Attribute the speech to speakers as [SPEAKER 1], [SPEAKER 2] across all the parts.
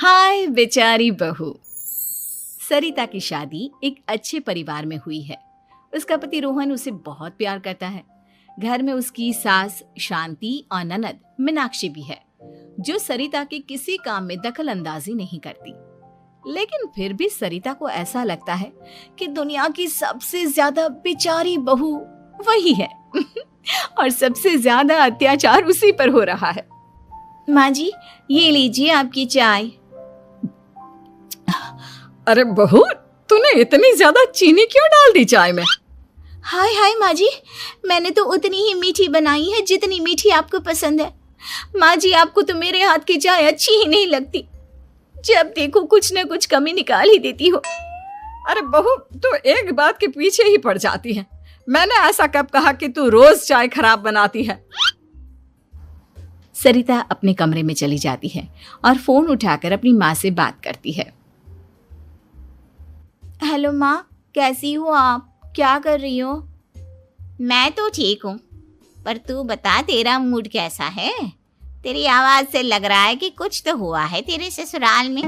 [SPEAKER 1] हाय बेचारी बहू। सरिता की शादी एक अच्छे परिवार में हुई है। उसका पति रोहन उसे बहुत प्यार करता है। घर में उसकी सास शांति और ननद मीनाक्षी भी है, जो सरिता के किसी काम में दखल अंदाजी नहीं करती। लेकिन फिर भी सरिता को ऐसा लगता है कि दुनिया की सबसे ज्यादा बेचारी बहू वही है और सबसे ज्यादा अत्याचार उसी पर हो रहा है। माँ जी, ये लीजिए आपकी चाय।
[SPEAKER 2] अरे बहू, तूने इतनी ज्यादा चीनी क्यों डाल दी चाय में?
[SPEAKER 1] हाय हाय माँ जी, मैंने तो उतनी ही मीठी बनाई है जितनी मीठी आपको पसंद है। माँ जी, आपको तो मेरे हाथ की चाय अच्छी ही नहीं लगती। जब देखो कुछ न कुछ कमी निकाल ही देती हो।
[SPEAKER 2] अरे बहू, तू एक बात के पीछे ही पड़ जाती है। मैंने ऐसा कब कहा कि तू रोज चाय खराब बनाती है?
[SPEAKER 1] सरिता अपने कमरे में चली जाती है और फोन उठाकर अपनी माँ से बात करती है। हेलो माँ, कैसी हो आप? क्या कर रही हो?
[SPEAKER 3] मैं तो ठीक हूँ, पर तू बता, तेरा मूड कैसा है? तेरी आवाज से लग रहा है कि कुछ तो हुआ है तेरे ससुराल में।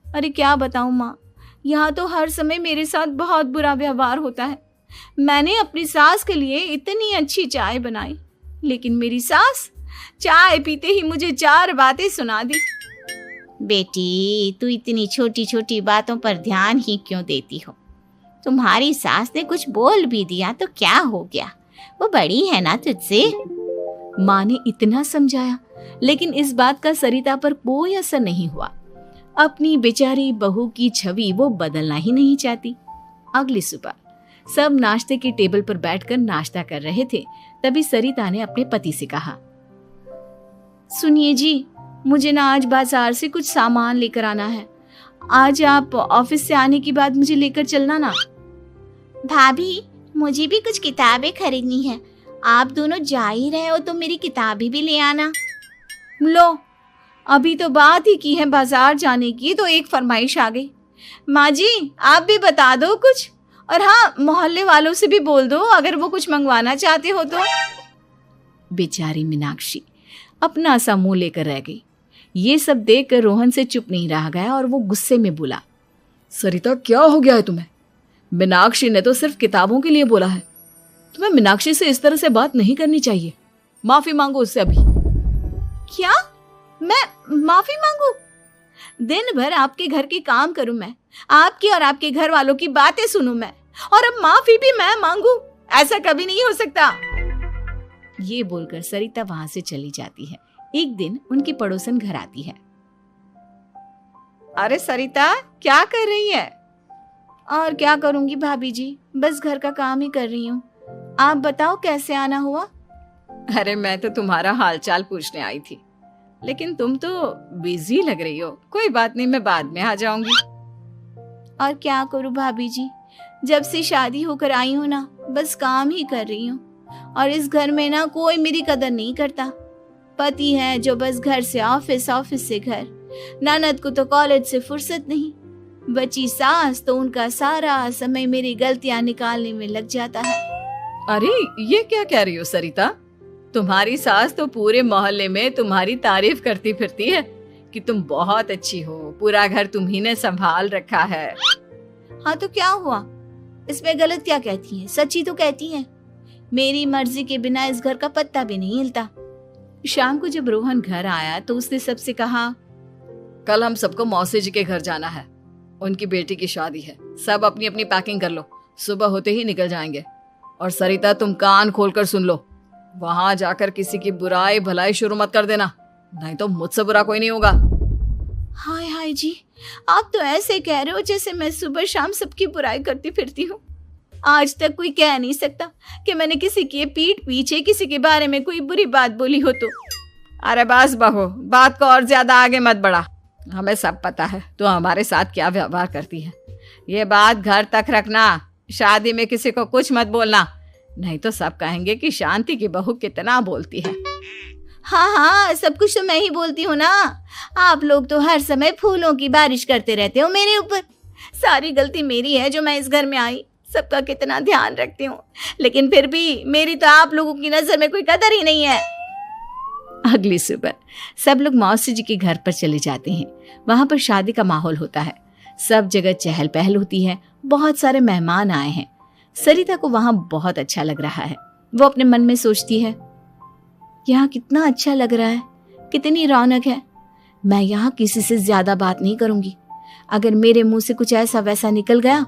[SPEAKER 1] अरे क्या बताऊँ माँ, यहाँ तो हर समय मेरे साथ बहुत बुरा व्यवहार होता है। मैंने अपनी सास के लिए इतनी अच्छी चाय बनाई, लेकिन मेरी सास चाय पीते ही मुझे 4 बातें सुना दी।
[SPEAKER 3] बेटी, तू इतनी छोटी छोटी बातों पर ध्यान ही क्यों देती हो? तुम्हारी सास ने कुछ बोल भी दिया तो क्या हो गया, वो बड़ी है ना तुझसे।
[SPEAKER 1] माँ ने इतना समझाया, लेकिन इस बात का सरिता पर कोई असर नहीं हुआ। अपनी बेचारी बहू की छवि वो बदलना ही नहीं चाहती। अगली सुबह सब नाश्ते की टेबल पर बैठकर नाश्ता कर रहे थे, तभी सरिता ने अपने पति से कहा, सुनिए जी, मुझे ना आज बाजार से कुछ सामान लेकर आना है। आज आप ऑफिस से आने के बाद मुझे लेकर चलना ना।
[SPEAKER 3] भाभी, मुझे भी कुछ किताबें खरीदनी है। आप दोनों जा ही रहे हो तो मेरी किताबें भी ले आना।
[SPEAKER 1] लो, अभी तो बात ही की है बाजार जाने की, तो एक फरमाइश आ गई। माँ जी, आप भी बता दो कुछ, और हाँ, मोहल्ले वालों से भी बोल दो अगर वो कुछ मंगवाना चाहते हो तो। बेचारी मीनाक्षी अपना सा मुंह लेकर रह गई। ये सब देखकर रोहन से चुप नहीं रह गया और वो गुस्से में बोला,
[SPEAKER 2] सरिता, क्या हो गया है तुम्हें? मीनाक्षी ने तो सिर्फ किताबों के लिए बोला है। तुम्हें मीनाक्षी से इस तरह से बात नहीं करनी चाहिए। माफी मांगो उससे अभी।
[SPEAKER 1] क्या? मैं माफी मांगू? दिन भर आपके घर के काम करूं मैं, आपकी और आपके घर वालों की बातें सुनूं मैं, और अब माफी भी मैं मांगू? ऐसा कभी नहीं हो सकता। ये बोलकर सरिता वहां से चली जाती है। एक दिन उनकी पड़ोसन घर आती है।
[SPEAKER 2] अरे सरिता, क्या कर रही है?
[SPEAKER 1] और क्या करूंगी भाभी जी, बस घर का काम ही कर रही हूँ। आप बताओ कैसे आना हुआ?
[SPEAKER 2] अरे मैं तो तुम्हारा हालचाल पूछने आई थी, लेकिन तुम तो बिजी लग रही हो। कोई बात नहीं, मैं बाद में आ जाऊंगी।
[SPEAKER 1] और क्या करूं भाभी जी, जब से शादी होकर आई हूँ ना, बस काम ही कर रही हूँ। और इस घर में ना कोई मेरी कदर नहीं करता। पति है जो बस घर से ऑफिस, ऑफिस से घर। ननद को तो कॉलेज से फुर्सत नहीं। बची सास तो उनका सारा समय मेरी गलतियां निकालने में लग जाता है।
[SPEAKER 2] अरे ये क्या कह रही हो सरिता? तुम्हारी सास तो पूरे मोहल्ले में तुम्हारी तारीफ करती फिरती है कि तुम बहुत अच्छी हो, पूरा घर तुम्ही ने संभाल रखा है।
[SPEAKER 1] हाँ तो क्या हुआ, इसमें गलत क्या कहती है? सच्ची तो कहती है। मेरी मर्जी के बिना इस घर का पत्ता भी नहीं हिलता। शाम को जब रोहन घर आया तो उसने सबसे कहा,
[SPEAKER 2] कल हम सबको मौसी जी के घर जाना है। उनकी बेटी की शादी है। सब अपनी अपनी पैकिंग कर लो, सुबह होते ही निकल जाएंगे। और सरिता, तुम कान खोलकर सुन लो, वहां जाकर किसी की बुराई भलाई शुरू मत कर देना, नहीं तो मुझसे बुरा कोई नहीं होगा।
[SPEAKER 1] हाय हाय जी, आप तो ऐसे कह रहे हो जैसे मैं सुबह शाम सबकी बुराई करती फिरती हूँ। आज तक कोई कह नहीं सकता कि मैंने किसी की पीठ पीछे किसी के बारे में कोई बुरी बात बोली हो तो।
[SPEAKER 2] अरे बस बहू, बात को और ज्यादा आगे मत बढ़ा। हमें सब पता है तो हमारे साथ क्या व्यवहार करती है। ये बात घर तक रखना, शादी में किसी को कुछ मत बोलना, नहीं तो सब कहेंगे कि शांति की बहू कितना बोलती है।
[SPEAKER 1] हाँ हाँ, सब कुछ तो मैं ही बोलती हूँ ना। आप लोग तो हर समय फूलों की बारिश करते रहते हो मेरे ऊपर। सारी गलती मेरी है जो मैं इस घर में आई। सबका कितना ध्यान रखती हूँ, लेकिन फिर भी मेरी तो आप लोगों की नजर में कोई कदर ही नहीं है। अगली सुबह सब लोग मौसी जी के घर पर चले जाते हैं। वहां पर शादी का माहौल होता है, सब जगह चहल पहल होती है, बहुत सारे मेहमान आए हैं। सरिता को वहां बहुत अच्छा लग रहा है। वो अपने मन में सोचती है, यहाँ कितना अच्छा लग रहा है, कितनी रौनक है। मैं यहाँ किसी से ज्यादा बात नहीं करूंगी। अगर मेरे मुंह से कुछ ऐसा वैसा निकल गया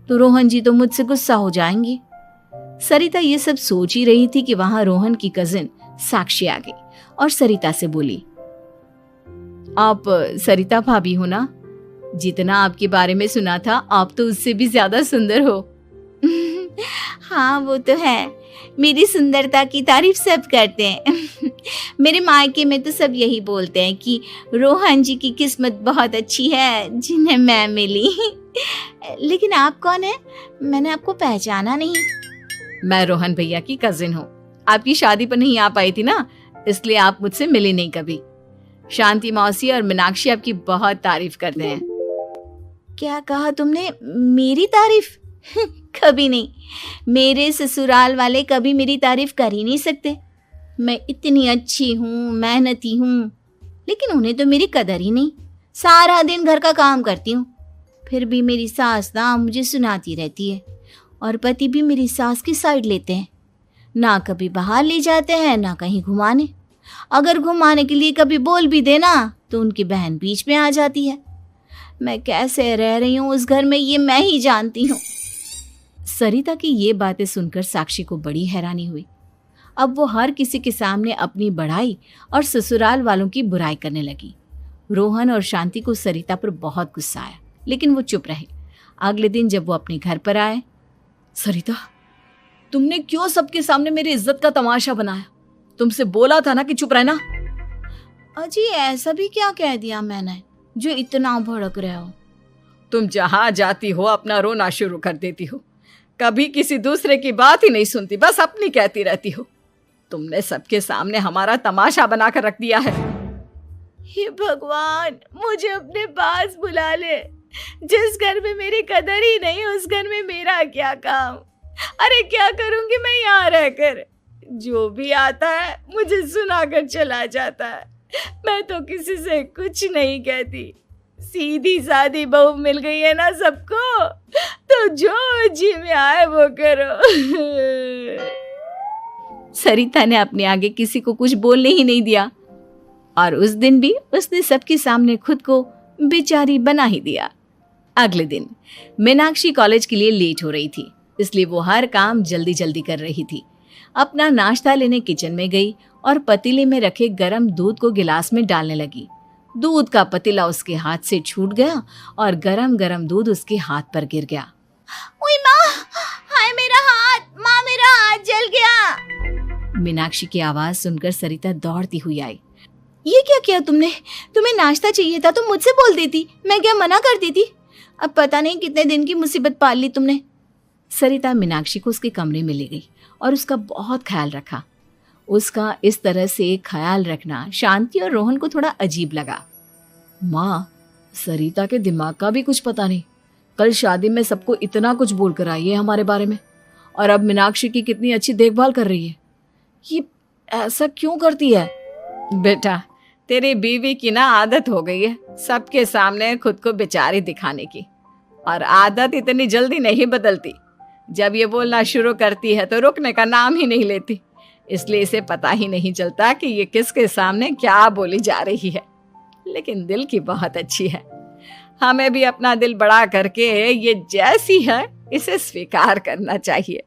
[SPEAKER 1] तो रोहन जी तो मुझसे गुस्सा हो जाएंगी। सरिता ये सब सोच ही रही थी कि वहां रोहन की कजिन साक्षी आ गई और सरिता से बोली, आप सरिता भाभी हो ना? जितना आपके बारे में सुना था आप तो उससे भी ज्यादा सुंदर हो।
[SPEAKER 3] हाँ वो तो है, मेरी सुंदरता की तारीफ सब करते हैं। मेरे मायके में तो सब यही बोलते हैं कि रोहन जी की किस्मत बहुत अच्छी है जिन्हें मैं मिली। लेकिन आप कौन है? मैंने आपको पहचाना नहीं।
[SPEAKER 1] मैं रोहन भैया की कजिन हूँ। आपकी शादी पर नहीं आ पाई थी ना, इसलिए आप मुझसे मिले नहीं कभी। शांति मौसी और मीनाक्षी आपकी बहुत तारीफ करते हैं।
[SPEAKER 3] क्या कहा तुमने? मेरी तारीफ? कभी नहीं। मेरे ससुराल वाले कभी मेरी तारीफ कर ही नहीं सकते। मैं इतनी अच्छी हूँ, मेहनती हूँ, लेकिन उन्हें तो मेरी कदर ही नहीं। सारा दिन घर का काम करती हूँ, फिर भी मेरी सास ना मुझे सुनाती रहती है और पति भी मेरी सास की साइड लेते हैं। ना कभी बाहर ले जाते हैं ना कहीं घुमाने। अगर घुमाने के लिए कभी बोल भी देना तो उनकी बहन बीच में आ जाती है। मैं कैसे रह रही हूँ उस घर में ये मैं ही जानती हूँ।
[SPEAKER 1] सरिता की ये बातें सुनकर साक्षी को बड़ी हैरानी हुई। अब वो हर किसी के सामने अपनी बढ़ाई और ससुराल वालों की बुराई करने लगी। रोहन और शांति को सरिता पर बहुत गुस्सा आया, लेकिन वो चुप रहे। अगले दिन जब वो अपने घर पर आए,
[SPEAKER 2] सरिता, तुमने क्यों सबके सामने मेरी इज्जत का तमाशा बनाया? तुमसे बोला था ना कि चुप रहना।
[SPEAKER 3] अजी ऐसा भी क्या कह दिया मैंने जो इतना भड़क रहे हो?
[SPEAKER 2] तुम जहां जाती हो अपना रोना शुरू कर देती हो, कभी किसी दूसरे की बात ही नहीं सुनती, बस अपनी कहती रहती हो। तुमने सबके सामने हमारा तमाशा बनाकर रख दिया है।
[SPEAKER 3] हे भगवान, मुझे अपने पास बुला ले। जिस घर में मेरी कदर ही नहीं उस घर में मेरा क्या काम? अरे क्या करूंगी मैं यहाँ रहकर? जो भी आता है मुझे सुनाकर चला जाता है। मैं तो किसी से कुछ नहीं कहती। सीधी सादी बहू मिल गई है ना सबको, तो जो जी में आए वो करो।
[SPEAKER 1] सरिता ने अपने आगे किसी को कुछ बोलने ही नहीं दिया और उस दिन भी उसने सबके सामने खुद को बेचारी बना ही दिया। अगले दिन मीनाक्षी कॉलेज के लिए लेट हो रही थी, इसलिए वो हर काम जल्दी जल्दी कर रही थी। अपना नाश्ता लेने किचन में गई और पतीले में रखे गरम दूध को गिलास में डालने लगी। दूध का पतीला उसके हाथ से छूट गया और गरम गरम दूध उसके हाथ पर गिर गया।
[SPEAKER 3] ओए माँ, हाय मेरा हाथ, माँ मेरा हाथ जल गया।
[SPEAKER 1] मीनाक्षी की आवाज सुनकर सरिता दौड़ती हुई आई।
[SPEAKER 3] ये क्या किया तुमने? तुम्हें नाश्ता चाहिए था तो मुझसे बोल देती, मैं क्या मना करती थी? अब पता नहीं कितने दिन की मुसीबत पाल ली तुमने।
[SPEAKER 1] सरिता मीनाक्षी को उसके कमरे में ले गई और उसका बहुत ख्याल रखा। उसका इस तरह से ख्याल रखना शांति और रोहन को थोड़ा अजीब लगा।
[SPEAKER 2] माँ, सरिता के दिमाग का भी कुछ पता नहीं। कल शादी में सबको इतना कुछ बोल कर आई है हमारे बारे में, और अब मीनाक्षी की कितनी अच्छी देखभाल कर रही है। ये ऐसा क्यों करती है?
[SPEAKER 1] बेटा, तेरी बीवी की ना आदत हो गई है सबके सामने खुद को बेचारी दिखाने की, और आदत इतनी जल्दी नहीं बदलती। जब ये बोलना शुरू करती है तो रुकने का नाम ही नहीं लेती, इसलिए इसे पता ही नहीं चलता कि ये किसके सामने क्या बोली जा रही है। लेकिन दिल की बहुत अच्छी है। हमें भी अपना दिल बड़ा करके ये जैसी है इसे स्वीकार करना चाहिए।